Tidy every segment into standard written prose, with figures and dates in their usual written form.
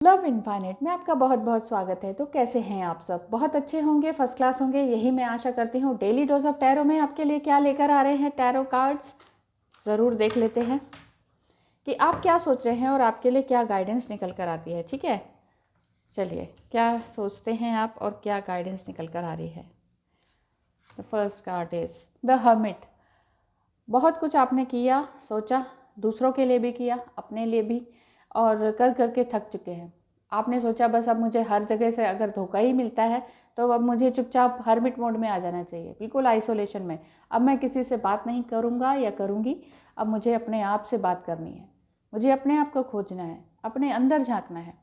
Love infinite में आपका बहुत बहुत स्वागत है। तो कैसे हैं आप सब? बहुत अच्छे होंगे, फर्स्ट क्लास होंगे, यही मैं आशा करती हूँ। डेली डोज ऑफ टैरो में आपके लिए क्या लेकर आ रहे हैं टैरो कार्ड्स, ज़रूर देख लेते हैं कि आप क्या सोच रहे हैं और आपके लिए क्या गाइडेंस निकल कर आती है। ठीक है, चलिए, क्या सोचते हैं आप और क्या गाइडेंस निकल कर आ रही है। The first card is the hermit. बहुत कुछ आपने किया, सोचा, दूसरों के लिए भी किया, अपने लिए भी, और कर कर के थक चुके हैं। आपने सोचा बस अब मुझे हर जगह से अगर धोखा ही मिलता है तो अब मुझे चुपचाप हर्मिट मोड में आ जाना चाहिए, बिल्कुल आइसोलेशन में। अब मैं किसी से बात नहीं करूँगा या करूँगी, अब मुझे अपने आप से बात करनी है, मुझे अपने आप को खोजना है, अपने अंदर झांकना है।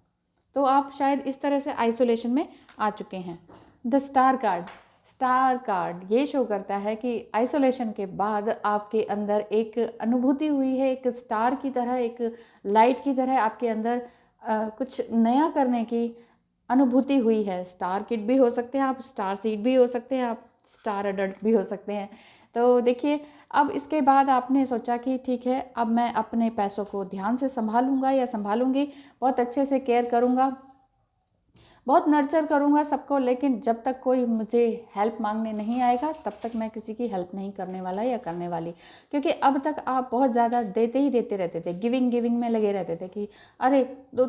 तो आप शायद इस तरह से आइसोलेशन में आ चुके हैं। The star card, star card ये शो करता है कि आइसोलेशन के बाद आपके अंदर एक अनुभूति हुई है, एक स्टार की तरह, एक लाइट की तरह आपके अंदर कुछ नया करने की अनुभूति हुई है। स्टार किड भी हो सकते हैं आप, स्टार सीड भी हो सकते हैं आप, स्टार अडल्ट भी हो सकते हैं। तो देखिए, अब इसके बाद आपने सोचा कि ठीक है, अब मैं अपने पैसों को ध्यान से संभालूंगा या संभालूंगी, बहुत अच्छे से केयर करूंगा, बहुत नर्चर करूँगा सबको, लेकिन जब तक कोई मुझे हेल्प मांगने नहीं आएगा तब तक मैं किसी की हेल्प नहीं करने वाला या करने वाली। क्योंकि अब तक आप बहुत ज़्यादा देते ही देते रहते थे, गिविंग गिविंग में लगे रहते थे कि अरे तो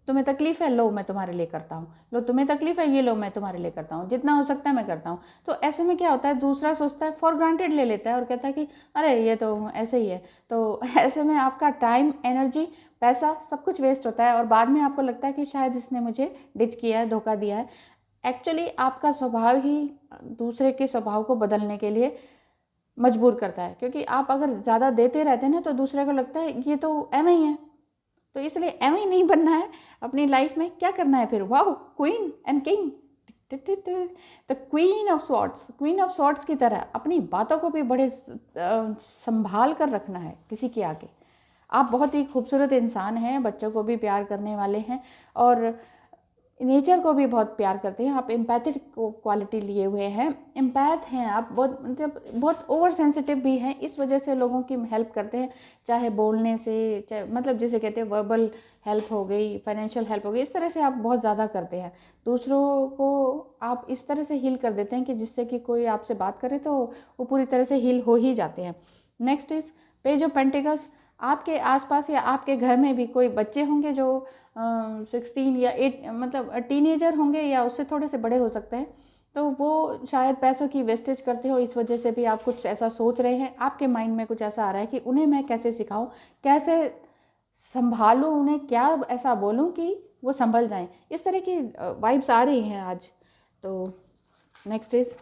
तुम्हें तकलीफ़ है, लो मैं तुम्हारे लिए करता हूँ, लो तुम्हें तकलीफ़ है, ये लो मैं तुम्हारे लिए करता हूँ, जितना हो सकता है मैं करता हूँ। तो ऐसे में क्या होता है, दूसरा सोचता है, फॉर ग्रांटेड ले लेता है और कहता है कि अरे ये तो ऐसे ही है। तो ऐसे में आपका टाइम, एनर्जी, पैसा सब कुछ वेस्ट होता है और बाद में आपको लगता है कि शायद इसने मुझे डिच किया है, धोखा दिया है। एक्चुअली आपका स्वभाव ही दूसरे के स्वभाव को बदलने के लिए मजबूर करता है, क्योंकि आप अगर ज़्यादा देते रहते हैं ना तो दूसरे को लगता है ये तो एम ही है। तो इसलिए एम ही नहीं बनना है अपनी लाइफ में। क्या करना है फिर? वाह, queen and king, the queen of swords, queen of swords की तरह अपनी बातों को भी बड़े संभाल कर रखना है किसी के आगे। आप बहुत ही खूबसूरत इंसान हैं, बच्चों को भी प्यार करने वाले हैं और नेचर को भी बहुत प्यार करते हैं। आप एम्पैथिक क्वालिटी लिए हुए हैं, एम्पैथ हैं आप, बहुत मतलब बहुत ओवर सेंसिटिव भी हैं। इस वजह से लोगों की हेल्प करते हैं, चाहे बोलने से, चाहे मतलब जिसे कहते हैं वर्बल हेल्प हो गई, फाइनेंशियल हेल्प हो गई, इस तरह से आप बहुत ज़्यादा करते हैं। दूसरों को आप इस तरह से हील कर देते हैं कि जिससे कि कोई आपसे बात करे तो वो पूरी तरह से हील हो ही जाते हैं। Next is page of pentacles. आपके आसपास या आपके घर में भी कोई बच्चे होंगे जो 16 या 8 मतलब टीनेजर होंगे या उससे थोड़े से बड़े हो सकते हैं। तो वो शायद पैसों की वेस्टेज करते हो, इस वजह से भी आप कुछ ऐसा सोच रहे हैं, आपके माइंड में कुछ ऐसा आ रहा है कि उन्हें मैं कैसे सिखाऊं, कैसे संभालूं, उन्हें क्या ऐसा बोलूं कि वो संभल जाएं। इस तरह की वाइब्स आ रही हैं आज। तो next is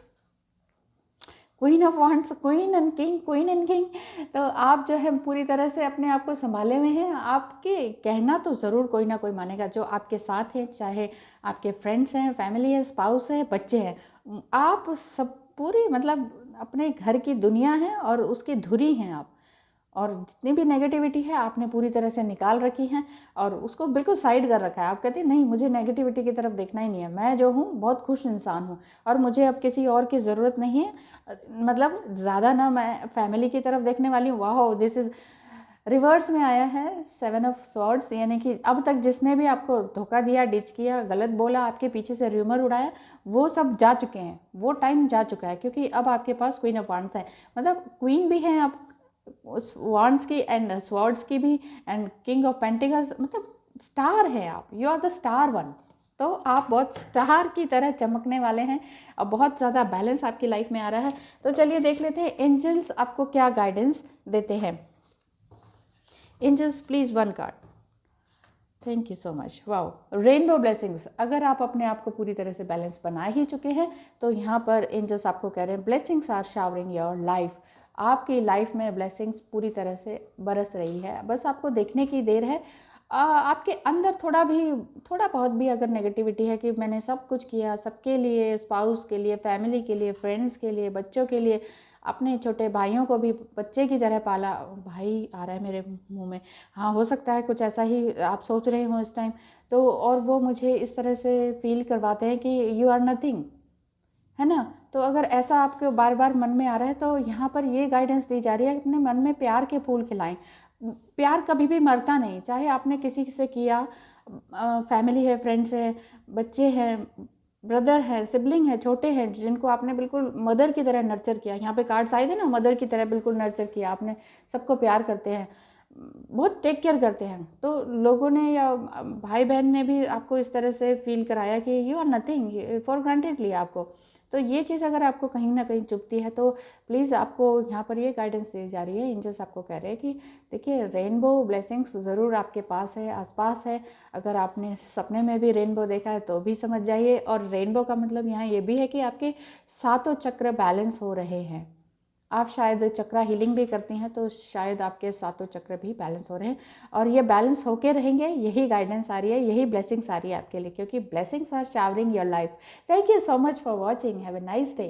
queen of wands, queen and king, queen and king. तो आप जो है पूरी तरह से अपने आप को संभाले हुए हैं। आपके कहना तो ज़रूर कोई ना कोई मानेगा, जो आपके साथ हैं, चाहे आपके फ्रेंड्स हैं, फैमिली है, स्पाउस है, बच्चे हैं, आप सब पूरी मतलब अपने घर की दुनिया है और उसकी धुरी हैं आप। और जितनी भी नेगेटिविटी है आपने पूरी तरह से निकाल रखी है और उसको बिल्कुल साइड कर रखा है। आप कहते हैं नहीं, मुझे नेगेटिविटी की तरफ देखना ही नहीं है, मैं जो हूँ बहुत खुश इंसान हूँ और मुझे अब किसी और की ज़रूरत नहीं है। मतलब ज़्यादा ना मैं फैमिली की तरफ देखने वाली हूँ। वाह, दिस इज़ रिवर्स में आया है 7 ऑफ स्वॉर्ड्स, यानी कि अब तक जिसने भी आपको धोखा दिया, डिच किया, गलत बोला, आपके पीछे से र्यूमर उड़ाया, वो सब जा चुके हैं, वो टाइम जा चुका है। क्योंकि अब आपके पास क्वीन ऑफ वांड्स है, मतलब क्वीन भी हैं आप उस वांड्स की एंड स्वॉर्ड्स की भी, एंड किंग ऑफ पेंटिकल्स, मतलब स्टार है आप, you are the star one. तो आप बहुत स्टार की तरह चमकने वाले हैं और बहुत ज़्यादा बैलेंस आपकी लाइफ में आ रहा है। तो चलिए देख लेते हैं एंजल्स आपको क्या गाइडेंस देते हैं। Angels please one card. Thank you so much. Wow, rainbow blessings. अगर आप अपने आप को पूरी तरह से बैलेंस बना ही चुके हैं तो यहाँ पर एंजल्स आपको कह रहे हैं blessings are showering your life. आपकी लाइफ में ब्लेसिंग्स पूरी तरह से बरस रही है, बस आपको देखने की देर है। आपके अंदर थोड़ा बहुत भी अगर नेगेटिविटी है कि मैंने सब कुछ किया सबके लिए, स्पाउस के लिए, फैमिली के लिए, फ्रेंड्स के लिए, बच्चों के लिए, अपने छोटे भाइयों को भी बच्चे की तरह पाला। भाई आ रहा है मेरे मुंह में, हाँ हो सकता है कुछ ऐसा ही आप सोच रहे हो इस टाइम। तो और वो मुझे इस तरह से फील करवाते हैं कि यू आर नथिंग, है ना। तो अगर ऐसा आपके बार बार मन में आ रहा है तो यहाँ पर ये गाइडेंस दी जा रही है कि अपने मन में प्यार के फूल खिलाएं। प्यार कभी भी मरता नहीं, चाहे आपने किसी से किया फैमिली है, फ्रेंड्स हैं, बच्चे हैं, ब्रदर हैं, सिबलिंग है, छोटे हैं, जिनको आपने बिल्कुल मदर की तरह नर्चर किया। यहाँ पे कार्ड्स आए थे ना, मदर की तरह बिल्कुल नर्चर किया आपने। सबको प्यार करते हैं, बहुत टेक केयर करते हैं। तो लोगों ने या भाई बहन ने भी आपको इस तरह से फील कराया कि you are nothing, for granted लिया आपको। तो ये चीज़ अगर आपको कहीं ना कहीं चुभती है तो प्लीज़ आपको यहाँ पर ये गाइडेंस दी जा रही है। एंजल्स आपको कह रहे हैं कि देखिए, रेनबो ब्लेसिंग्स ज़रूर आपके पास है, आसपास है। अगर आपने सपने में भी रेनबो देखा है तो भी समझ जाइए। और रेनबो का मतलब यहाँ ये भी है कि आपके सातों चक्र बैलेंस हो रहे हैं। आप शायद चक्रा हीलिंग भी करती हैं, तो शायद आपके सातों चक्र भी बैलेंस हो रहे हैं, और ये बैलेंस होके रहेंगे। यही गाइडेंस आ रही है, यही ब्लेसिंग्स आ रही है आपके लिए, क्योंकि blessings are showering your life. Thank you so much for watching. Have a nice day.